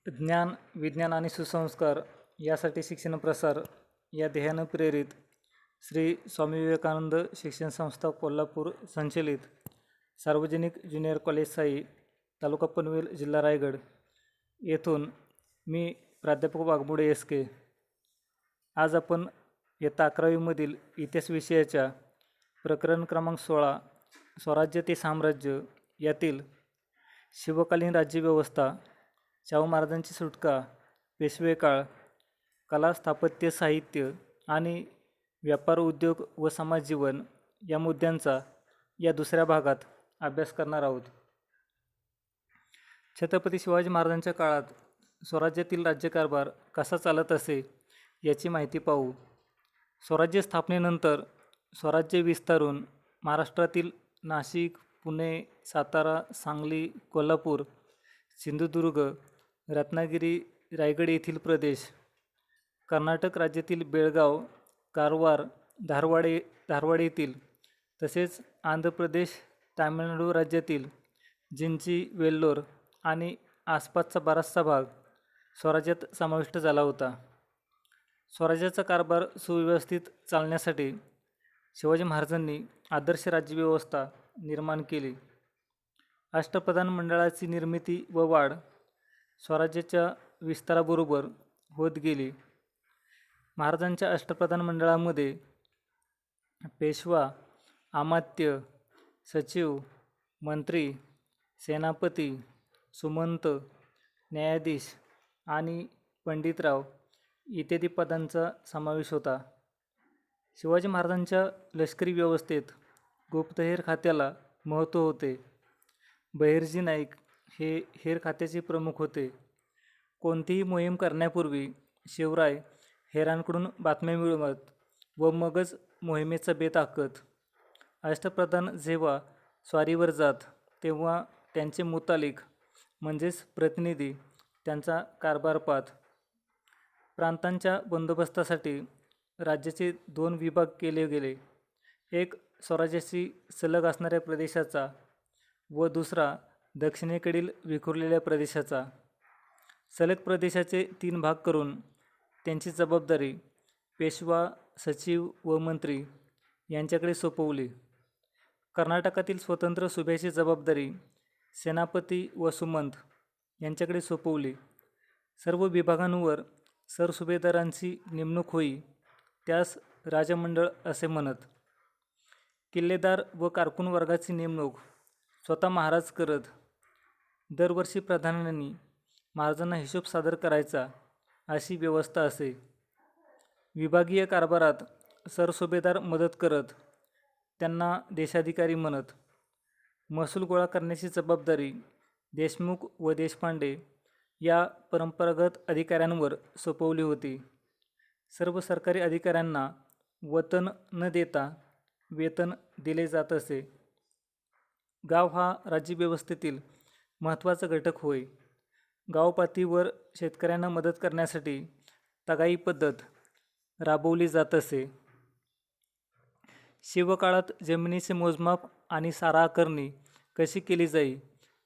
ज्ञान, विज्ञान आणि सुसंस्कार यासाठी शिक्षण प्रसार या ध्येयानं प्रेरित श्री स्वामी विवेकानंद शिक्षण संस्था कोल्हापूर संचलित सार्वजनिक ज्युनियर कॉलेज साई, तालुका पनवेल, जिल्हा रायगड येथून मी प्राध्यापक वाघमोडे SK. आज आपण इयत्ता 11वीमधील इतिहास विषयाच्या प्रकरण क्रमांक 16 स्वराज्य ते साम्राज्य यातील शिवकालीन राज्यव्यवस्था, शाहू महाराजांची सुटका, पेशवेकाळ, कला, स्थापत्य, साहित्य आणि व्यापार, उद्योग व समाज जीवन या मुद्द्यांचा या दुसऱ्या भागात अभ्यास करणार आहोत. छत्रपती शिवाजी महाराजांच्या काळात स्वराज्यातील राज्यकारभार कसा चालत असे याची माहिती पाहू. स्वराज्य स्थापनेनंतर स्वराज्य विस्तारून महाराष्ट्रातील नाशिक, पुणे, सातारा, सांगली, कोल्हापूर, सिंधुदुर्ग, रत्नागिरी, रायगड येथील प्रदेश, कर्नाटक राज्यातील बेळगाव, कारवार, धारवाड येथील, तसेच आंध्र प्रदेश, तामिळनाडू राज्यातील जिंची, वेल्लोर आणि आसपासचा बराचसा भाग स्वराज्यात समाविष्ट झाला होता. स्वराज्याचा कारभार सुव्यवस्थित चालण्यासाठी शिवाजी महाराजांनी आदर्श राज्यव्यवस्था निर्माण केली. अष्टप्रधान मंडळाची निर्मिती व वाढ स्वराज्याच्या विस्ताराबरोबर होत गेली. महाराजांच्या अष्टप्रधान मंडळामध्ये पेशवा, अमात्य, सचिव, मंत्री, सेनापती, सुमंत, न्यायाधीश आणि पंडितराव इत्यादी पदांचा समावेश होता. शिवाजी महाराजांच्या लष्करी व्यवस्थेत गुप्तहेर खात्याला महत्त्व होते. बहिर्जी नाईक हे हेर खात्याचे प्रमुख होते. कोणतीही मोहीम करण्यापूर्वी शिवराय हेरांकडून बातम्या मिळवत व मगच मोहिमेचा बेत आखत. अष्टप्रधान जेव्हा स्वारीवर जात तेव्हा त्यांचे मुतालिक म्हणजेच प्रतिनिधी त्यांचा कारभार पाहत. प्रांतांच्या बंदोबस्तासाठी राज्याचे 2 विभाग केले गेले. एक स्वराज्याशी सलग असणाऱ्या प्रदेशाचा व दुसरा दक्षिणेकडील विखुरलेल्या प्रदेशाचा. सलग प्रदेशाचे 3 भाग करून त्यांची जबाबदारी पेशवा, सचिव व मंत्री यांच्याकडे सोपवली. कर्नाटकातील स्वतंत्र सुभ्याची जबाबदारी सेनापती व सुमंत यांच्याकडे सोपवली. सर्व विभागांवर सरसुभेदारांची नेमणूक होई त्यास राजमंडळ असे म्हणत. किल्लेदार व कारकून वर्गाची नेमणूक स्वतः महाराज करत. दरवर्षी प्रधानांनी महाराजांना हिशोब सादर करायचा अशी व्यवस्था असे. विभागीय कारभारात सरसुभेदार मदत करत, त्यांना देशाधिकारी म्हणत. महसूल गोळा करण्याची जबाबदारी देशमुख व देशपांडे या परंपरागत अधिकाऱ्यांवर सोपवली होती. सर्व सरकारी अधिकाऱ्यांना वतन न देता वेतन दिले जात असे. गाव हा राज्यव्यवस्थेतील महत्त्वाचा घटक होय. गावपातळीवर शेतकऱ्यांना मदत करण्यासाठी तगाई पद्धत राबवली जात असे. शिवकाळात जमिनीचे मोजमाप आणि सारा आकारणी कशी केली जाई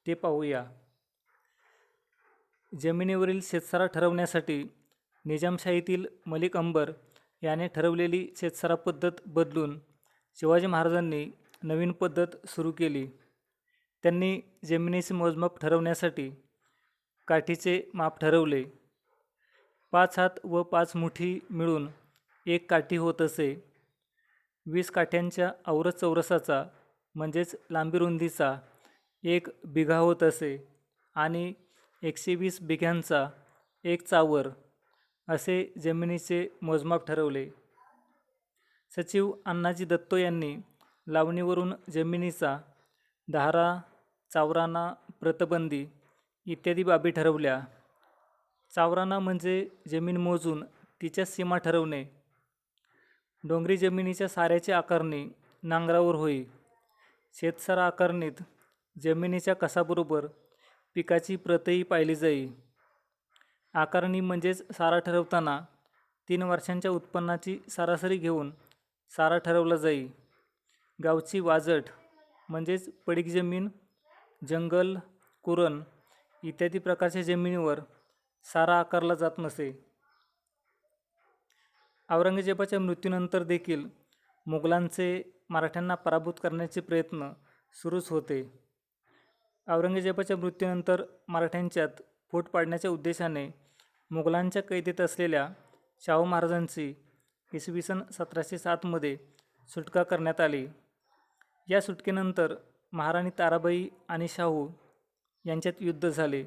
ते पाहूया. जमिनीवरील शेतसारा ठरवण्यासाठी निजामशाहीतील मलिक अंबर याने ठरवलेली शेतसारा पद्धत बदलून शिवाजी महाराजांनी नवीन पद्धत सुरू केली. त्यांनी जमिनीचे मोजमाप ठरवण्यासाठी काठीचे माप ठरवले. 5 हात व 5 मुठी मिळून 1 काठी होत असे. 20 काठ्यांच्या औरस चौरसाचा म्हणजेच लांबी रुंदीचा 1 बिघा होत असे आणि 120 बिघ्यांचा 1 चावर असे जमिनीचे मोजमाप ठरवले. सचिव अण्णाजी दत्तो यांनी लावणीवरून जमिनीचा दाहरा, चावराना, प्रतबंदी इत्यादी बाबी ठरवल्या. चावराना म्हणजे जमीन मोजून तिच्या सीमा ठरवणे. डोंगरी जमिनीच्या साऱ्याची आकारणी नांगरावर होई. शेतसारा आकारणीत जमिनीच्या कसाबरोबर पिकाची प्रतही पाहिली जाई. आकारणी म्हणजेच सारा ठरवताना 3 वर्षांच्या उत्पन्नाची सरासरी घेऊन सारा ठरवला जाई. गावची वाजट म्हणजेच पडीक जमीन, जंगल, कुरण इत्यादी प्रकारच्या जमिनीवर सारा आकारला जात नसे. औरंगजेबाच्या मृत्यूनंतर देखील मुघलांचे मराठ्यांना पराभूत करण्याचे प्रयत्न सुरूच होते. औरंगजेबाच्या मृत्यूनंतर मराठ्यांच्यात फूट पाडण्याच्या उद्देशाने मुघलांच्या कैदेत असलेल्या शाहू महाराजांची इसवी सन 1707 सुटका करण्यात आली. या सुटकेनंतर महाराणी ताराबाई आणि शाहू यांच्यात युद्ध झाले.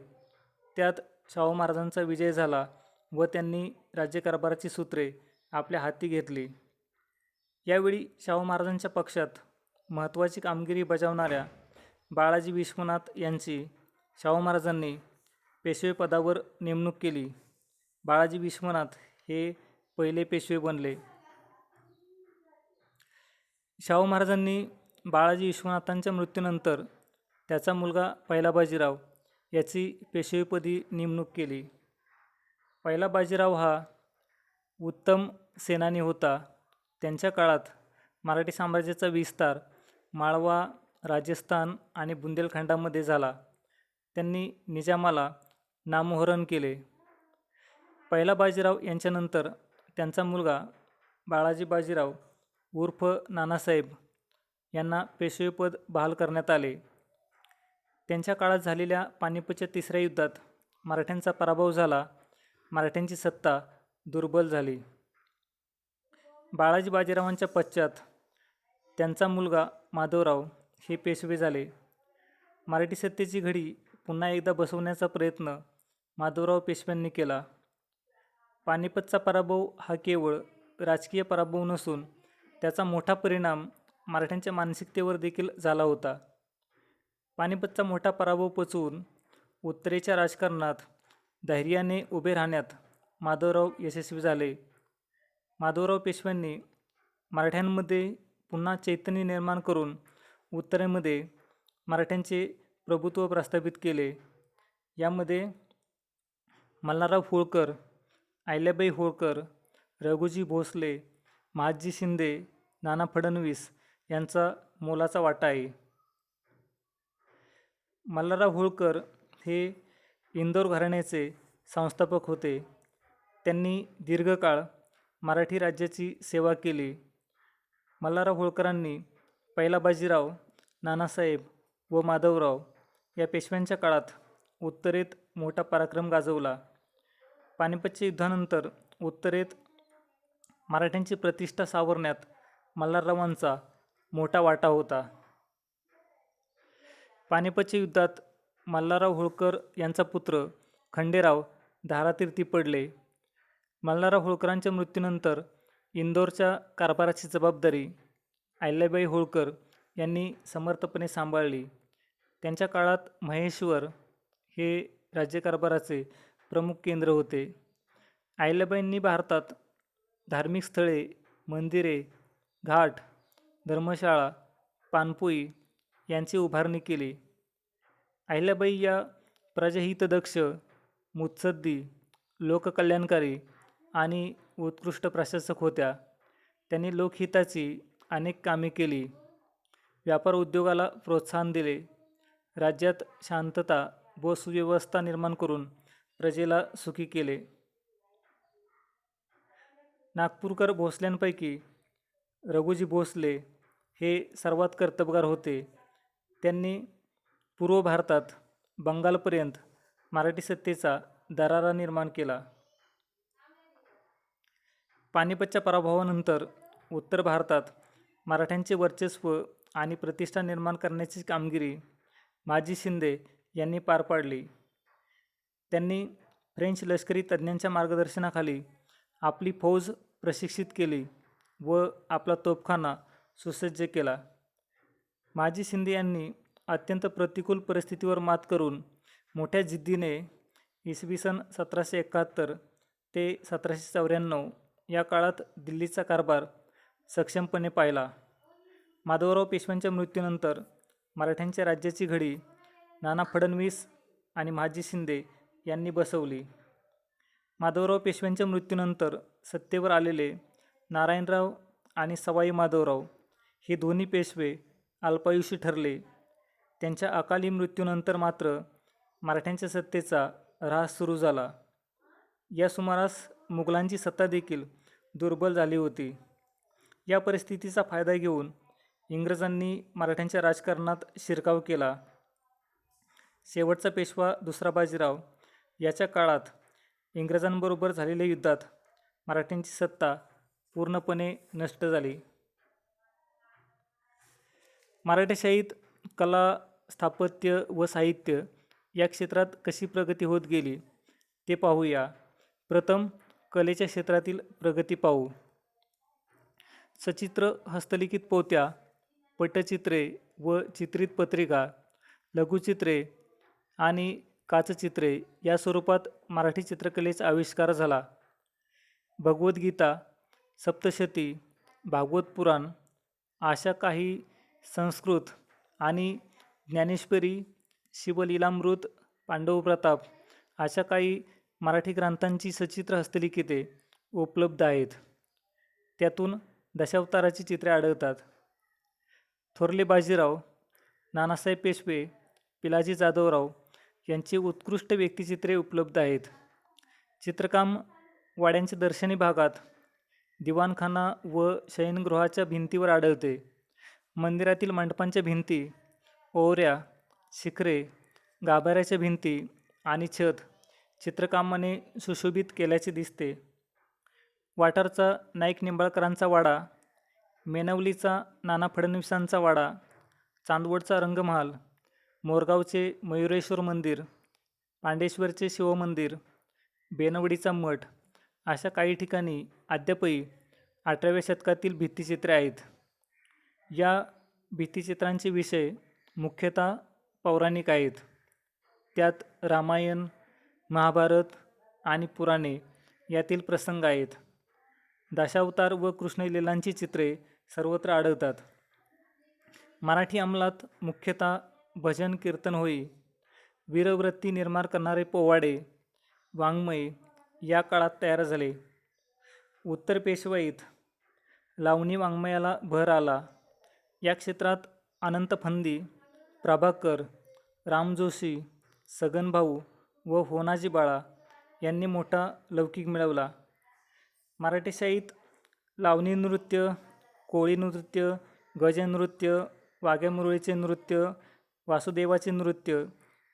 त्यात शाहू महाराजांचा विजय झाला व त्यांनी राज्यकारभाराची सूत्रे आपल्या हाती घेतली. यावेळी शाहू महाराजांच्या पक्षात महत्त्वाची कामगिरी बजावणाऱ्या बाळाजी विश्वनाथ यांची शाहू महाराजांनी पेशवेपदावर नेमणूक केली. बाळाजी विश्वनाथ हे पहिले पेशवे बनले. शाहू महाराजांनी बाळाजी विश्वनाथांच्या मृत्यूनंतर त्याचा मुलगा पहिला बाजीराव याची पेशवेपदी नेमणूक केली. पहिला बाजीराव हा उत्तम सेनानी होता. त्यांच्या काळात मराठी साम्राज्याचा विस्तार माळवा, राजस्थान आणि बुंदेलखंडामध्ये झाला. त्यांनी निजामाला नामोहरण केले. पहिला बाजीराव यांच्यानंतर त्यांचा मुलगा बाळाजी बाजीराव उर्फ नानासाहेब यांना पेशवेपद बहाल करण्यात आले. त्यांच्या काळात झालेल्या पानिपतच्या तिसऱ्या युद्धात मराठ्यांचा पराभव झाला. मराठ्यांची सत्ता दुर्बल झाली. बाळाजी बाजीरावांच्या पश्चात त्यांचा मुलगा माधवराव हे पेशवे झाले. मराठी सत्तेची घडी पुन्हा एकदा बसवण्याचा प्रयत्न माधवराव पेशव्यांनी केला. पानिपतचा पराभव हा केवळ राजकीय पराभव नसून त्याचा मोठा परिणाम मराठ्यांच्या मानसिकतेवर देखील झाला होता. पानिपतचा मोठा पराभव पचवून उत्तरेच्या राजकारणात धैर्याने उभे राहण्यात माधवराव यशस्वी झाले. माधवराव पेशव्यांनी मराठ्यांमध्ये पुन्हा चैतन्य निर्माण करून उत्तरेमध्ये मराठ्यांचे प्रभुत्व प्रस्थापित केले. यामध्ये मल्हारराव होळकर, अहिल्याबाई होळकर, रघुजी भोसले, महादजी शिंदे, नाना फडणवीस यांचा मोलाचा वाटा आहे. मल्हारराव होळकर हे इंदोर घराण्याचे संस्थापक होते. त्यांनी दीर्घकाळ मराठी राज्याची सेवा केली. मल्हारराव होळकरांनी पहिला बाजीराव, नानासाहेब व माधवराव या पेशव्यांच्या काळात उत्तरेत मोठा पराक्रम गाजवला. पानिपतच्या युद्धानंतर उत्तरेत मराठ्यांची प्रतिष्ठा सावरण्यात मल्हाररावांचा मोठा वाटा होता. पानिपतच्या युद्धात मल्हारराव होळकर यांचा पुत्र खंडेराव धारातीर्थी पडले. मल्हारराव होळकरांच्या मृत्यूनंतर इंदोरच्या कारभाराची जबाबदारी अहिल्याबाई होळकर यांनी समर्थपणे सांभाळली. त्यांच्या काळात महेश्वर हे राज्यकारभाराचे प्रमुख केंद्र होते. अहिल्याबाईंनी भारतात धार्मिक स्थळे, मंदिरे, घाट, धर्मशाळा, पाणपोई यांची उभारणी केली. अहिल्याबाई या प्रजाहितदक्ष, मुत्सद्दी, लोककल्याणकारी आणि उत्कृष्ट प्रशासक होत्या. त्यांनी लोकहिताची अनेक कामे केली. व्यापार उद्योगाला प्रोत्साहन दिले. राज्यात शांतता व सुव्यवस्था निर्माण करून प्रजेला सुखी केले. नागपूरकर भोसल्यांपैकी रघुजी भोसले हे सर्वात कर्तबगार होते. त्यांनी पूर्व भारतात बंगालपर्यंत मराठी सत्तेचा दरारा निर्माण केला. पानिपतच्या पराभवानंतर उत्तर भारतात मराठ्यांचे वर्चस्व आणि प्रतिष्ठा निर्माण करण्याची कामगिरी महादजी शिंदे यांनी पार पाडली. त्यांनी फ्रेंच लष्करी तज्ज्ञांच्या मार्गदर्शनाखाली आपली फौज प्रशिक्षित केली व आपला तोफखाना सुसज्ज केला. महादजी शिंदे यांनी अत्यंत प्रतिकूल परिस्थितीवर मात करून मोठ्या जिद्दीने इसवी सन 1771 ते 1794 या काळात दिल्लीचा कारभार सक्षमपणे पाहिला. माधवराव पेशव्यांच्या मृत्यूनंतर मराठ्यांच्या राज्याची घडी नाना फडणवीस आणि महादजी शिंदे यांनी बसवली. माधवराव पेशव्यांच्या मृत्यूनंतर सत्तेवर आलेले नारायणराव आणि सवाई माधवराव हे दोन्ही पेशवे अल्पायुषी ठरले. त्यांच्या अकाली मृत्यूनंतर मात्र मराठ्यांच्या सत्तेचा ऱ्हास सुरू झाला. या सुमारास मुघलांची सत्ता देखील दुर्बल झाली होती. या परिस्थितीचा फायदा घेऊन इंग्रजांनी मराठ्यांच्या राजकारणात शिरकाव केला. शेवटचा पेशवा दुसरा बाजीराव याच्या काळात इंग्रजांबरोबर झालेल्या युद्धात मराठ्यांची सत्ता पूर्णपणे नष्ट झाली. मराठेशाहीत कला, स्थापत्य व साहित्य या क्षेत्रात कशी प्रगती होत गेली ते पाहूया. प्रथम कलेच्या क्षेत्रातील प्रगती पाहू. सचित्र हस्तलिखित पोथ्या, पटचित्रे व चित्रित पत्रिका, लघुचित्रे आणि काचचित्रे या स्वरूपात मराठी चित्रकलेचा आविष्कार झाला. भगवद्गीता, सप्तशती, भागवत पुराण अशा काही संस्कृत आणि ज्ञानेश्वरी, शिवलीलामृत, पांडव प्रताप अशा काही मराठी ग्रंथांची सचित्र हस्तलिखिते उपलब्ध आहेत. त्यातून दशावताराची चित्रे आढळतात. थोरले बाजीराव, नानासाहेब पेशवे, पिलाजी जाधवराव यांची उत्कृष्ट व्यक्तिचित्रे उपलब्ध आहेत. चित्रकाम वाड्यांच्या दर्शनी भागात, दिवाणखाना व शयनगृहाच्या भिंतीवर आढळते. मंदिरातील मंडपांच्या भिंती, ओवऱ्या, शिखरे, गाभाऱ्याच्या भिंती आणि छत चित्रकामाने सुशोभित केल्याचे दिसते. वाठारचा नाईक निंबाळकरांचा वाडा, मेणवलीचा नाना फडणवीसांचा वाडा, चांदवडचा रंगमहाल, मोरगावचे मयुरेश्वर मंदिर, पांडेश्वरचे शिवमंदिर, बेनवडीचा मठ अशा काही ठिकाणी अद्यापही 18व्या शतकातील भित्तिचित्रे आहेत. या भित्तिचित्रांचे विषय मुख्यतः पौराणिक आहेत. त्यात रामायण, महाभारत आणि पुराणे यातील प्रसंग आहेत. दशावतार व कृष्णलीलांची चित्रे सर्वत्र आढळतात. मराठी अंमलात मुख्यतः भजन कीर्तन होई, वीरवृत्ती निर्माण करणारे पोवाडे, वाङ्मय या काळात तयार झाले. उत्तर पेशवाईत लावणी वाङ्मयाला भर आला. या क्षेत्रात अनंत फंदी, प्रभाकर, राम जोशी, सगनभाऊ व होनाजी बाळा यांनी मोठा लौकिक मिळवला. मराठेशाहीत लावणी नृत्य, कोळी नृत्य, गजनृत्य, वाघ्या-मुरळीचे नृत्य, वासुदेवाचे नृत्य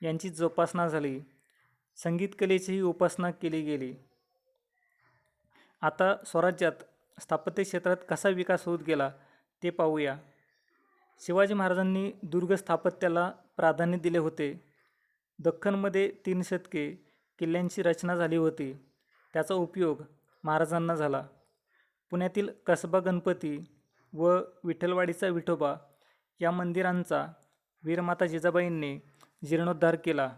यांची जोपासना झाली. संगीत कलेचीही उपासना केली गेली. आता स्वराज्यात स्थापत्य क्षेत्रात कसा विकास होत गेला ते पाहूया. शिवाजी महाराजांनी दुर्ग स्थापत्याला प्राधान्य दिले होते. दख्खनमध्ये 3 शतके किल्ल्यांची रचना झाली होती. त्याचा उपयोग महाराजांना झाला. पुण्यातील कसबा गणपती व विठ्ठलवाडीचा विठोबा या मंदिरांचा वीरमाता जिजाबाईंनी जीर्णोद्धार केला.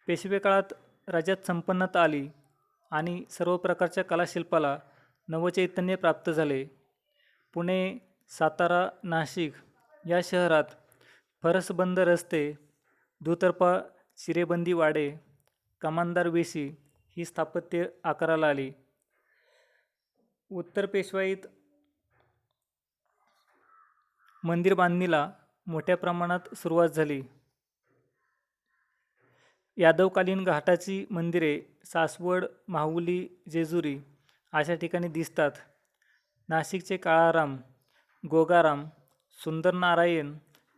पेशवे काळात राज्यात संपन्नता आली आणि सर्व प्रकारच्या कलाशिल्पाला नवचैतन्य प्राप्त झाले. पुणे, सातारा, नाशिक या शहरात फरसबंद रस्ते, दुतर्फा चिरेबंदी वाडे, कमानदार वेशी ही स्थापत्य आकाराला आली. उत्तर पेशवाईत मंदिर बांधणीला मोठ्या प्रमाणात सुरुवात झाली. यादवकालीन घाटाची मंदिरे सासवड, माहुली, जेजुरी अशा ठिकाणी दिसतात. नाशिकचे काळाराम, गोगाराम, सुंदरनारायण,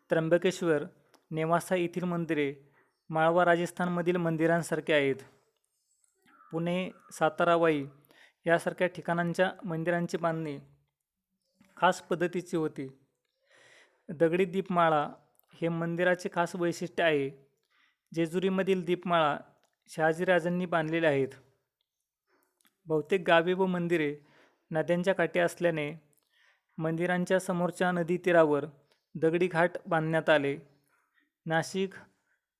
त्र्यंबकेश्वर, नेवासा येथील मंदिरे माळवा राजस्थानमधील मंदिरांसारखे आहेत. पुणे, सातारा, वाई यासारख्या ठिकाणांच्या मंदिरांची बांधणी खास पद्धतीची होती. दगडी दीपमाळा हे मंदिराचे खास वैशिष्ट्य आहे. जेजुरीमधील दीपमाळा शहाजीराजांनी बांधलेल्या आहेत. बहुतेक गावे व मंदिरे नद्यांच्या काठी असल्याने मंदिरांच्या समोरच्या नदी तीरावर दगडी घाट बांधण्यात आले. नाशिक,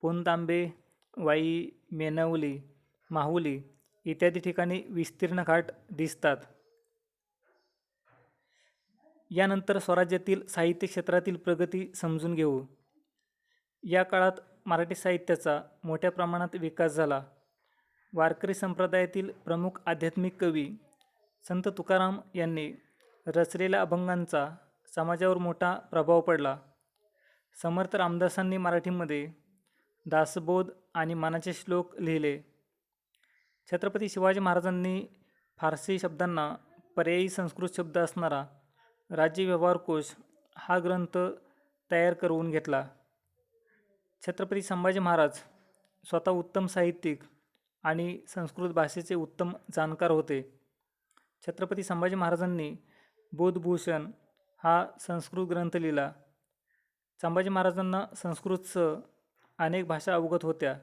पुणतांबे, वाई, मेणवली, माहुली इत्यादी ठिकाणी विस्तीर्ण घाट दिसतात. यानंतर स्वराज्यातील साहित्य क्षेत्रातील प्रगती समजून घेऊ. या काळात मराठी साहित्याचा मोठ्या प्रमाणात विकास झाला. वारकरी संप्रदायातील प्रमुख आध्यात्मिक कवी संत तुकाराम यांनी रचलेल्या अभंगांचा समाजावर मोठा प्रभाव पडला. समर्थ रामदासांनी मराठीमध्ये दासबोध आणि मानाचे श्लोक लिहिले. छत्रपती शिवाजी महाराजांनी फारसी शब्दांना पर्यायी संस्कृत शब्द असणारा राज्य व्यवहार कोश हा ग्रंथ तयार करून घेतला. छत्रपती संभाजी महाराज स्वतः उत्तम साहित्यिक आणि संस्कृत भाषेचे उत्तम जाणकार होते. छत्रपती संभाजी महाराजांनी बोधभूषण हा संस्कृत ग्रंथ लिहिला. संभाजी महाराजांना संस्कृतसह अनेक भाषा अवगत होत्या.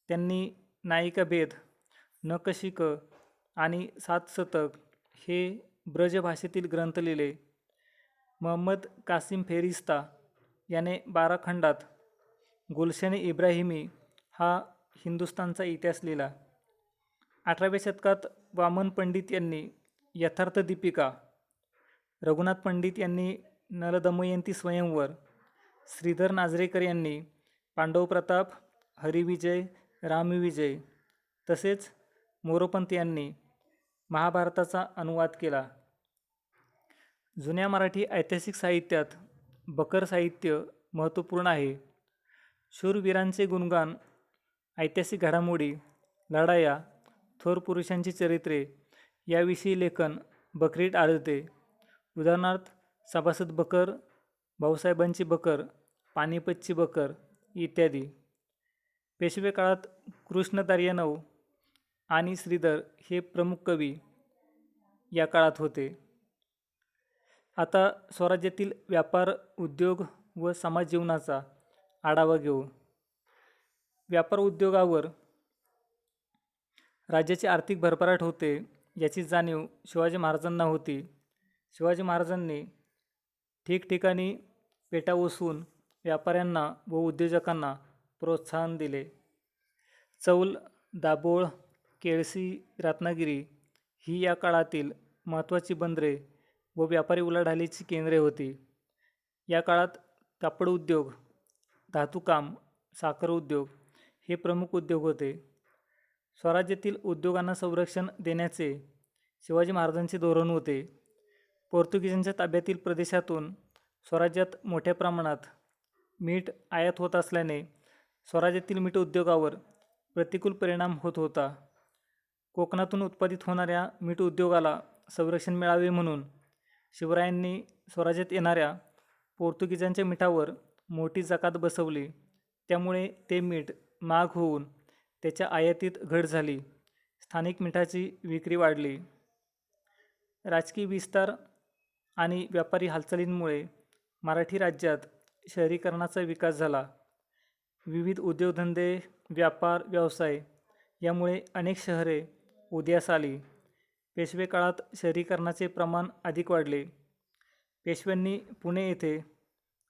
त्यांनी नायिका भेद, नखशिख आणि सात शतक हे ब्रज भाषेतील ग्रंथ लिहिले. मोहम्मद कासिम फेरिस्ता याने 12 खंडात गुलशन इब्राहिमी हा हिंदुस्थानचा इतिहास लिहिला. 18व्या शतकात वामन पंडित यांनी यथार्थ दीपिका, रघुनाथ पंडित यांनी नलदमयंती स्वयंवर, श्रीधर नाझरेकर यांनी पांडव प्रताप, हरिविजय, रामविजय तसेच मोरोपंत यांनी महाभारताचा अनुवाद केला. जुन्या मराठी ऐतिहासिक साहित्यात बकर साहित्य महत्त्वपूर्ण आहे. शूरवीरांचे गुणगान, ऐतिहासिक घडामोडी, लढाया, थोर पुरुषांची चरित्रे याविषयी लेखन बकरीत आढळते. उदाहरणार्थ सभासद बकर, भाऊसाहेबांची बकर, पानिपतची बकर इत्यादी. पेशवे काळात कृष्णदार्यानव आणि श्रीधर हे प्रमुख कवी या काळात होते. आता स्वराज्यातील व्यापार, उद्योग व समाज जीवनाचा आढावा घेऊ. व्यापार उद्योगावर राज्याची आर्थिक भरभराट होते याची जाणीव शिवाजी महाराजांना होती. शिवाजी महाराजांनी ठिकठिकाणी पेटा बसवून व्यापाऱ्यांना व उद्योजकांना प्रोत्साहन दिले. चौल, दाभोळ, केळशी, रत्नागिरी ही या काळातील महत्त्वाची बंदरे व व्यापारी उलाढालीची केंद्रे होती. या काळात कापड उद्योग, धातुकाम, साखर उद्योग हे प्रमुख उद्योग होते. स्वराज्यातील उद्योगांना संरक्षण देण्याचे शिवाजी महाराजांचे धोरण होते. पोर्तुगीजांच्या ताब्यातील प्रदेशातून स्वराज्यात मोठ्या प्रमाणात मीठ आयात होत असल्याने स्वराज्यातील मीठ उद्योगावर प्रतिकूल परिणाम होत होता. कोकणातून उत्पादित होणाऱ्या मीठ उद्योगाला संरक्षण मिळावे म्हणून शिवरायांनी स्वराज्यात येणाऱ्या पोर्तुगीजांच्या मिठावर मोठी जकात बसवली. त्यामुळे ते मीठ महाग होऊन त्याच्या आयातीत घट झाली. स्थानिक मिठाची विक्री वाढली. राजकीय विस्तार आणि व्यापारी हालचालींमुळे मराठी राज्यात शहरीकरणाचा विकास झाला. विविध उद्योगधंदे, व्यापार, व्यवसाय यामुळे अनेक शहरे उदयास आली. पेशवे काळात शहरीकरणाचे प्रमाण अधिक वाढले. पेशव्यांनी पुणे येथे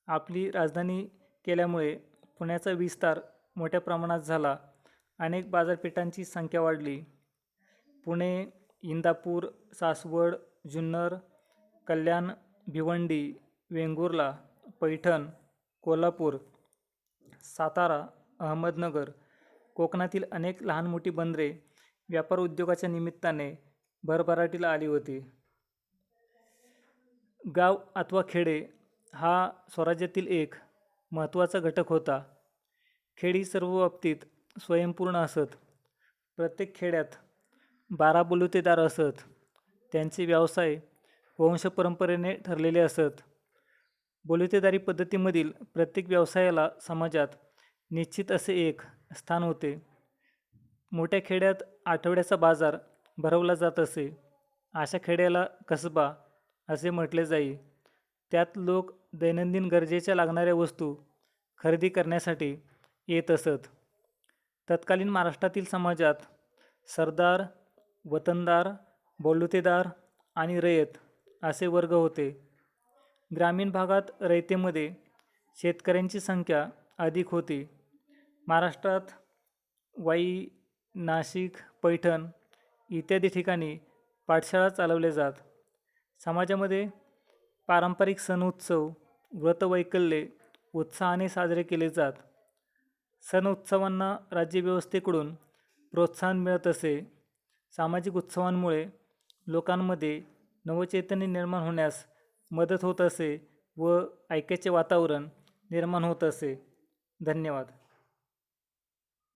आपली राजधानी केल्यामुळे पुण्याचा विस्तार मोठ्या प्रमाणात झाला. अनेक बाजारपेठांची संख्या वाढली. पुणे, इंदापूर, सासवड, जुन्नर, कल्याण, भिवंडी, वेंगुर्ला, पैठण, कोल्हापूर, सातारा, अहमदनगर, कोकणातील अनेक लहान मोठी बंदरे व्यापार उद्योगाच्या निमित्ताने भरभराटीला आली होती. गाव अथवा खेडे हा स्वराज्यातील एक महत्त्वाचा घटक होता. खेडी सर्व बाबतीत स्वयंपूर्ण असत. प्रत्येक खेड्यात 12 बलुतेदार असत. त्यांचे व्यवसाय वंशपरंपरेने ठरलेले असत. बलुतेदारी पद्धतीमधील प्रत्येक व्यवसायाला समाजात निश्चित असे एक स्थान होते. मोठ्या खेड्यात आठवड्याचा बाजार भरवला जात असे. अशा खेड्याला कसबा असे म्हटले जाई. त्यात लोक दैनंदिन गरजेच्या लागणाऱ्या वस्तू खरेदी करण्यासाठी येत असत. तत्कालीन महाराष्ट्रातील समाजात सरदार, वतनदार, बलुतेदार आणि रयत असे वर्ग होते. ग्रामीण भागात रयतेमध्ये शेतकऱ्यांची संख्या अधिक होती. महाराष्ट्रात वाई, नाशिक, पैठण इत्यादी ठिकाणी पाठशाळा चालवल्या जात. समाजामध्ये पारंपरिक सण उत्सव, व्रतवैकल्ये उत्साहाने साजरे केले जात. सण उत्सवांना राज्यव्यवस्थेकडून प्रोत्साहन मिळत असे. सामाजिक उत्सवांमुळे लोकांमध्ये नवचैतन्य निर्माण होण्यास मदत होत असे व ऐक्याचे वातावरण निर्माण होत असे. धन्यवाद.